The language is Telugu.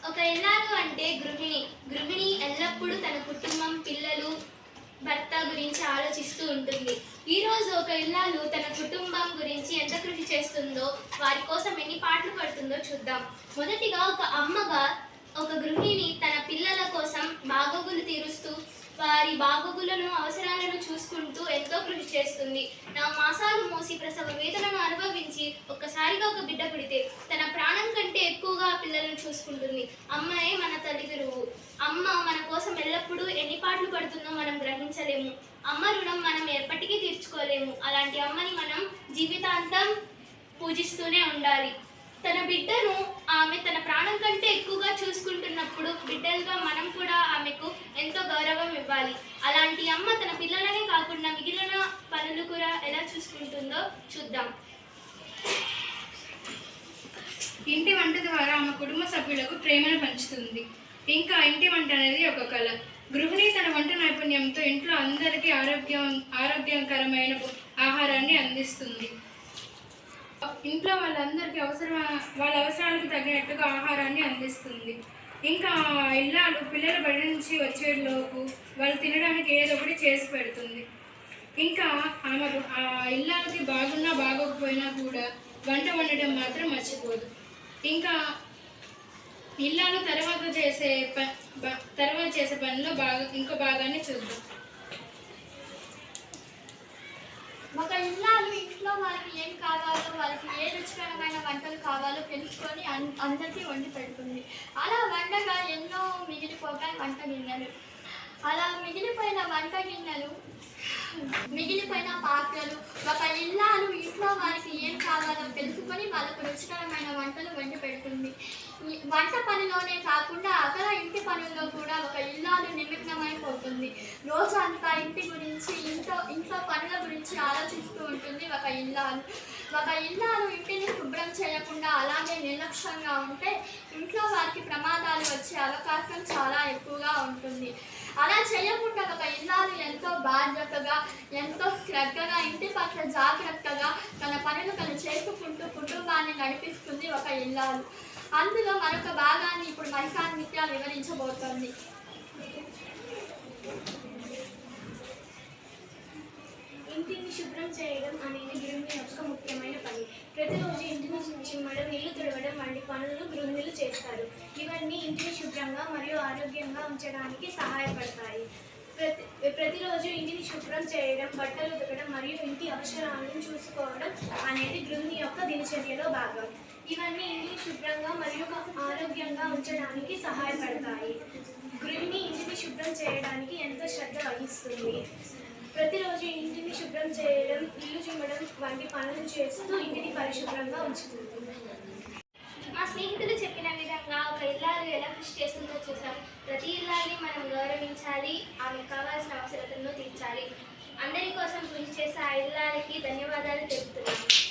ఒక ఇల్లాలు అంటే గృహిణి. గృహిణి ఎల్లప్పుడూ తన కుటుంబం, పిల్లలు, భర్త గురించి ఆలోచిస్తూ ఉంటుంది. ఈరోజు ఒక ఇల్లాలు తన కుటుంబం గురించి ఎంత కృషి చేస్తుందో, వారి కోసం ఎన్ని పాటలు పడుతుందో చూద్దాం. మొదటిగా ఒక అమ్మగా ఒక గృహిణి తన పిల్లల కోసం బాగోగులు తీరుస్తూ, వారి బాగోగులను, అవసరాలను చూసుకుంటూ ఎంతో కృషి చేస్తుంది. 4 మాసాలు మోసి ప్రసవ వేదనను అనుభవించి ఒక్కసారిగా ఒక బిడ్డ పుడితే తన ప్రాణం కంటే ఎక్కువగా పిల్లలను చూసుకుంటుంది. అమ్మాయే మన తల్లిదండ్రులు. అమ్మ మన కోసం ఎల్లప్పుడూ ఎన్ని పాటలు పడుతుందో మనం గ్రహించలేము. అమ్మ రుణం మనం ఎప్పటికీ తీర్చుకోలేము. అలాంటి అమ్మని మనం జీవితాంతం పూజిస్తూనే ఉండాలి. తన బిడ్డను ఆమె తన ప్రాణం కంటే ఎక్కువగా చూసుకుంటున్నప్పుడు బిడ్డలుగా మనం కూడా ఆమెకు ఎంతో గౌరవం ఇవ్వాలి. అలాంటి అమ్మ తన పిల్లలనే కాకుండా మిగిలిన పనులు కూడా ఎలా చూసుకుంటుందో చూద్దాం. ఇంటి వంట ద్వారా ఆమె కుటుంబ సభ్యులకు ప్రేమను పంచుతుంది. ఇంకా ఇంటి వంట అనేది ఒక కళ. గృహిణి తన వంట నైపుణ్యంతో ఇంట్లో అందరికీ ఆరోగ్యకరమైన ఆహారాన్ని అందిస్తుంది. ఇంట్లో వాళ్ళందరికీ వాళ్ళ అవసరాలకు తగినట్టుగా ఆహారాన్ని అందిస్తుంది. ఇంకా ఇల్లాలు పిల్లల బడి నుంచి వచ్చేలోపు వాళ్ళు తినడానికి ఏదో ఒకటి చేసి పెడుతుంది. ఇంకా ఆమె ఇల్లాలకి బాగున్నా బాగోకపోయినా కూడా వంట వండడం మాత్రం మర్చిపోదు. ఇంకా ఇల్లాలు తర్వాత చేసే పనిలో ఇంకో భాగాన్ని చూద్దాం. ఒక ఇల్లాలు ఇంట్లో వాళ్ళకి ఏం కావాలో, వాళ్ళకి ఏ రుచికరమైన వంటలు కావాలో తెలుసుకొని అందరికీ వండి పెడుతుంది. అలా వండగా ఎన్నో మిగిలిపోతాయి వంట గిన్నెలు. అలా మిగిలిపోయిన వంట గిన్నెలు, మిగిలిపోయిన పాత్రలు, ఒక ఇల్లాలు ఇంట్లో వారికి ఏం కావాలో తెలుసుకొని వాళ్ళకు రుచికరమైన వంటలు వండి పెడుతుంది. వంట పనిలోనే కాకుండా అక్కడ ఇంటి పనుల్లో కూడా ఒక ఇల్లాలు నిమగ్నమైపోతుంది. రోజు అంతా ఇంటి గురించి, ఇంట్లో పనుల గురించి ఆలోచిస్తూ ఉంటుంది ఒక ఇల్లాలు. ఒక ఇల్లాలు ఇంటిని శుభ్రం చేయకుండా అలాగే నిర్లక్ష్యంగా ఉంటే ఇంట్లో వారికి ప్రమాదాలు వచ్చే అవకాశం చాలా ఎక్కువగా ఉంటుంది. అలా చేయకుండా ఒక ఇల్లాలు ఎంతో బాధ్యతగా, ఎంతో శ్రద్ధగా, ఇంటి పట్ల జాగ్రత్తగా తన పనులు తను చేసుకుంటూ కుటుంబాన్ని నడిపిస్తుంది ఒక ఇల్లాలు. అందులో మరొక భాగాన్ని ఇప్పుడు మైసాన్ నిత్య వివరించబోతోంది. ఇంటిని శుభ్రం చేయడం అనేది గృహిణి యొక్క ముఖ్యమైన పని. ప్రతిరోజు ఇంటిని చిమ్మడం, ఇల్లు తుడవడం వంటి పనులను గృహిణులు చేస్తారు. ఇవన్నీ ఇంటిని శుభ్రంగా మరియు ఆరోగ్యంగా ఉంచడానికి సహాయపడతాయి. ప్రతిరోజు ఇంటిని శుభ్రం చేయడం, బట్టలు ఉతకడం మరియు ఇంటి అవసరాలను చూసుకోవడం అనేది గృహిణి యొక్క దినచర్యలో భాగం. ఇవన్నీ ఇంటిని శుభ్రంగా మరియు ఆరోగ్యంగా ఉంచడానికి సహాయపడతాయి. గృహిణి ఇంటిని శుభ్రం చేయడానికి ఎంతో శ్రద్ధ వహిస్తుంది. ప్రతిరోజు ఇంటిని శుభ్రం చేయడం, ఇల్లు చిమ్మడం వంటి పనులు చేస్తూ ఇంటిని పరిశుభ్రంగా ఉంచుతుంది. మా స్నేహితులు చెప్పిన విధంగా ఒక ఇల్లాలు ఎలా కృషి చేస్తుందో చూసాం. ప్రతి ఇల్లాన్ని మనం గౌరవించాలి, ఆమెకు కావాల్సిన అవసరతలను తీర్చాలి. అందరి కోసం కృషి చేసే ఆ ఇల్లాలకి ధన్యవాదాలు తెలుపుతున్నాము.